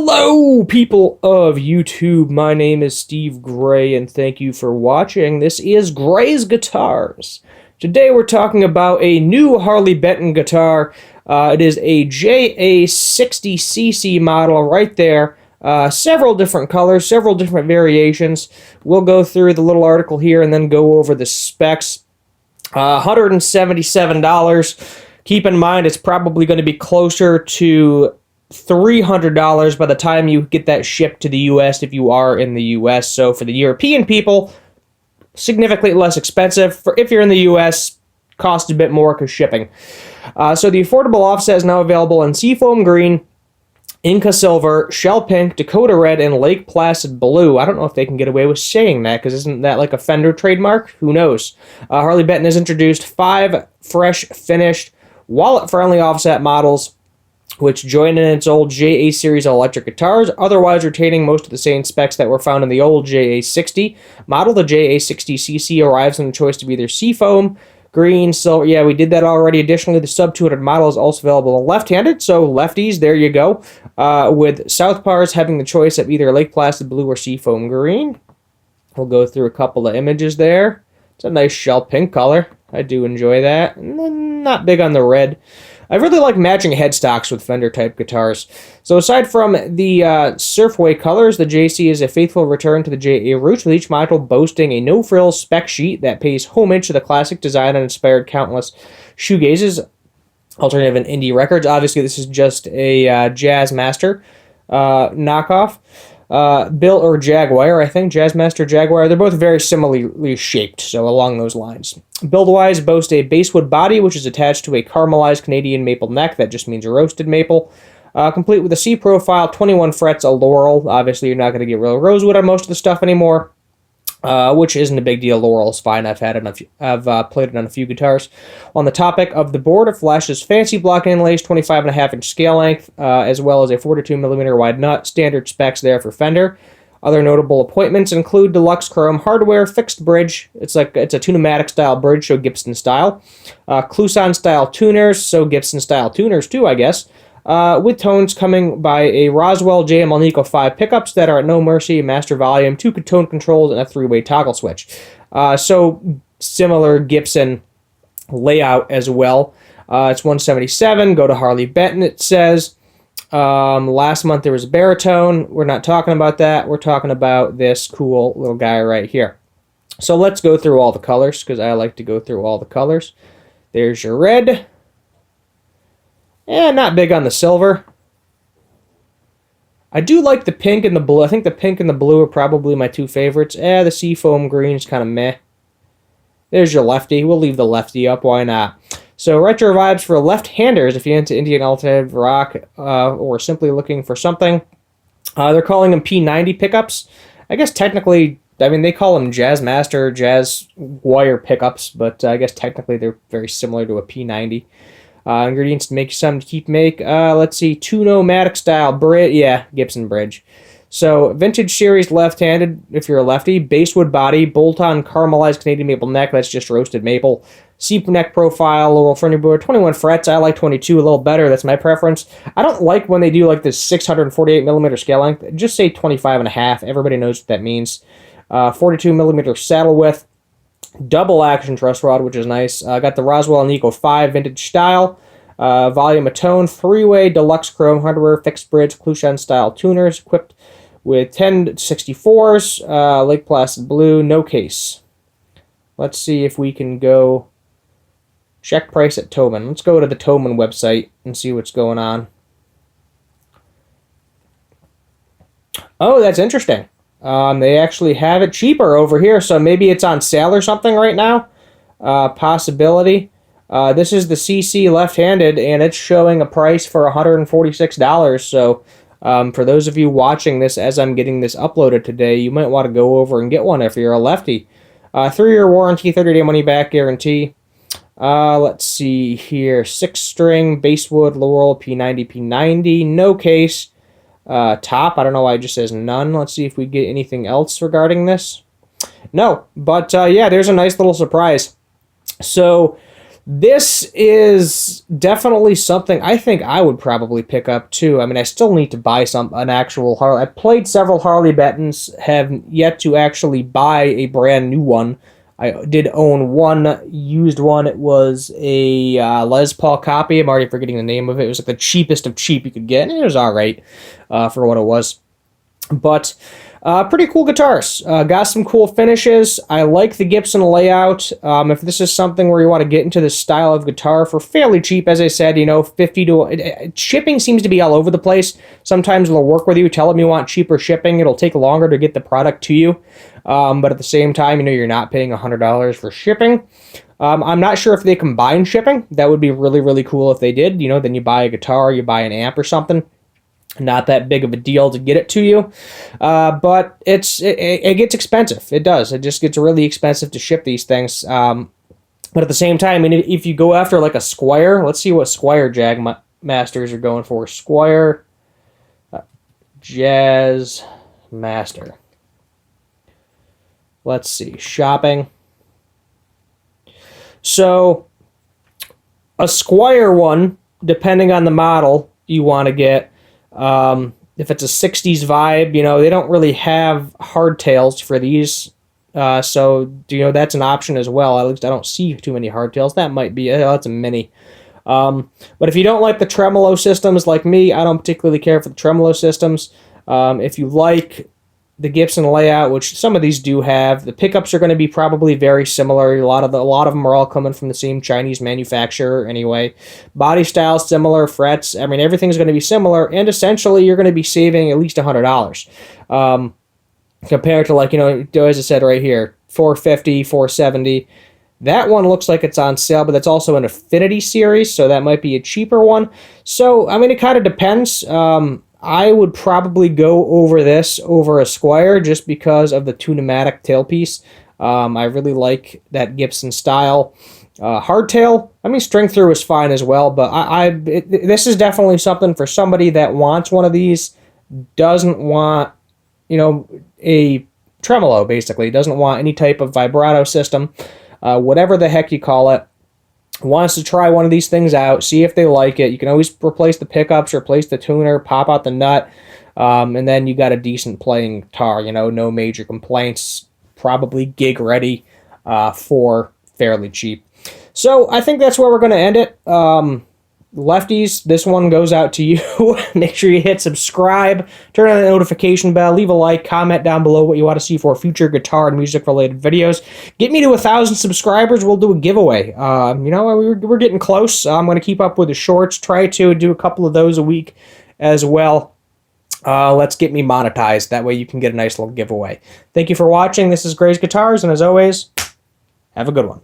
Hello, people of YouTube. My name is Steve Gray, and thank you for watching. This is Gray's Guitars. Today we're talking about a new Harley Benton guitar. It is a JA 60cc model right there. Several different colors, several different variations. We'll go through the little article here and then go over the specs. $177. Keep in mind it's probably going to be closer to $300 by the time you get that shipped to the U.S. if you are in the U.S. So for the European people, significantly less expensive. For if you're in the U.S., costs a bit more because shipping. So the affordable offset is now available in Seafoam Green, Inca Silver, Shell Pink, Dakota Red, and Lake Placid Blue. I don't know if they can get away with saying that, because isn't that like a Fender trademark? Who knows? Harley Benton has introduced 5 fresh, finished, wallet-friendly offset models, which join in its old JA series of electric guitars, otherwise retaining most of the same specs that were found in the old JA 60 model. The JA 60cc arrives in the choice of either seafoam, green, silver. Yeah, we did that already. Additionally, the sub 200 model is also available in left-handed, so lefties, there you go, with southpaws having the choice of either Lake Placid Blue or Seafoam Green. We'll go through a couple of images there. It's a nice shell pink color. I do enjoy that. Not big on the red. I really like matching headstocks with Fender-type guitars. So aside from the Surfway colors, the JC is a faithful return to the JA roots, with each module boasting a no-frills spec sheet that pays homage to the classic design and inspired countless shoegazes, alternative and indie records. Obviously, this is just a Jazz Master knockoff. Bill or Jaguar, I think, Jazzmaster Jaguar. They're both very similarly shaped, so along those lines. Build-wise, boast a basswood body, which is attached to a caramelized Canadian maple neck. That just means a roasted maple. Complete with a C profile, 21 frets, a laurel. Obviously, you're not going to get real rosewood on most of the stuff anymore, which isn't a big deal. Laurel's fine. I've played it on a few guitars. On the topic of the board, it flashes fancy block inlays, 25.5-inch scale length, as well as a 42mm wide nut. Standard specs there for Fender. Other notable appointments include deluxe chrome hardware, fixed bridge. It's a Tune-o-matic style bridge, so Gibson style. Kluson style tuners, so Gibson style tuners too, I guess. With tones coming by a Roswell JM Alnico 5 pickups that are at no mercy, master volume, 2 tone controls, and a 3-way toggle switch. So similar Gibson layout as well. It's $177. Go to Harley Benton, it says. Last month there was a baritone. We're not talking about that. We're talking about this cool little guy right here. So let's go through all the colors, because I like to go through all the colors. There's your red. Not big on the silver. I do like the pink and the blue. I think the pink and the blue are probably my 2 favorites. The seafoam green is kind of meh. There's your lefty. We'll leave the lefty up. Why not? So retro vibes for left-handers if you're into Indian alternative rock or simply looking for something. They're calling them P90 pickups. I guess technically, I mean, they call them Jazz Master, Jazz Wire pickups, but I guess technically they're very similar to a P90. Ingredients to make some to keep make. Let's see, Tune-o-matic style bridge. Yeah, Gibson bridge. So vintage series left-handed if you're a lefty. Basswood body, bolt-on caramelized Canadian maple neck. That's just roasted maple. Seep neck profile, laurel furniture, 21 frets. I like 22 a little better. That's my preference. I don't like when they do like this 648mm scale length. Just say 25.5. Everybody knows what that means. 42mm saddle width. Double action truss rod, which is nice. Got the Roswell Alnico 5 vintage style. Volume of tone, 3-way deluxe chrome hardware, fixed bridge, Kluson style tuners, equipped with 1064s, Lake Placid Blue, no case. Let's see if we can go check price at Thomann. Let's go to the Thomann website and see what's going on. Oh, that's interesting. They actually have it cheaper over here, so maybe it's on sale or something right now. Possibility. This is the CC left-handed, and it's showing a price for $146. So for those of you watching this as I'm getting this uploaded today, you might want to go over and get one if you're a lefty. 3-year warranty, 30-day money-back guarantee. Let's see here. 6-string, basswood, laurel, P90, no case. Top, I don't know why it just says none. Let's see if we get anything else regarding this. No, but yeah, there's a nice little surprise. So This is definitely something I think I would probably pick up too. I mean, I still need to buy an actual Harley. I played several Harley Bentons, have yet to actually buy a brand new one. I did own one used one. It was a Les Paul copy. I'm already forgetting the name of it. It was like the cheapest of cheap you could get, and it was all right for what it was. But pretty cool guitars. Got some cool finishes. I like the Gibson layout. If this is something where you want to get into this style of guitar for fairly cheap, as I said, 50 to... shipping seems to be all over the place. Sometimes it'll work with you. Tell them you want cheaper shipping. It'll take longer to get the product to you. But at the same time, you're not paying $100 for shipping. I'm not sure if they combine shipping. That would be really, really cool if they did. Then you buy a guitar, you buy an amp or something. Not that big of a deal to get it to you, but it gets expensive. It does. It just gets really expensive to ship these things. But at the same time, if you go after like a Squier, let's see what Squier Jag Masters are going for. Squier Jazz Master. Let's see. Shopping. So a Squier one, depending on the model you want to get. If it's a 60s vibe, they don't really have hardtails for these. So, that's an option as well. At least I don't see too many hardtails. That might be, that's a mini. But if you don't like the tremolo systems like me, I don't particularly care for the tremolo systems. If you like the Gibson layout, which some of these do have, the pickups are going to be probably very similar. A lot of them are all coming from the same Chinese manufacturer anyway. Body style similar, frets. I mean, everything's going to be similar, and essentially you're going to be saving at least $100 compared to, like, as I said right here, $450, $470. That one looks like it's on sale, but that's also an Affinity series, so that might be a cheaper one. So, I mean, it kind of depends. I would probably go over this over a Squier just because of the two pneumatic tailpiece. I really like that Gibson style. Hardtail, I mean, string through is fine as well, but this is definitely something for somebody that wants one of these, doesn't want, a tremolo, basically, doesn't want any type of vibrato system, whatever the heck you call it. Wants to try one of these things out, see if they like it. You can always replace the pickups, replace the tuner, pop out the nut, and then you got a decent playing guitar, no major complaints, probably gig ready for fairly cheap. So I think that's where we're going to end it. Lefties, this one goes out to you. Make sure you hit subscribe, turn on the notification bell, leave a like, comment down below what you want to see for future guitar and music related videos. Get me to 1,000 subscribers, we'll do a giveaway. We're getting close. I'm going to keep up with the shorts, try to do a couple of those a week as well. Let's get me monetized. That way you can get a nice little giveaway. Thank you for watching. This is Gray's Guitars, and as always, have a good one.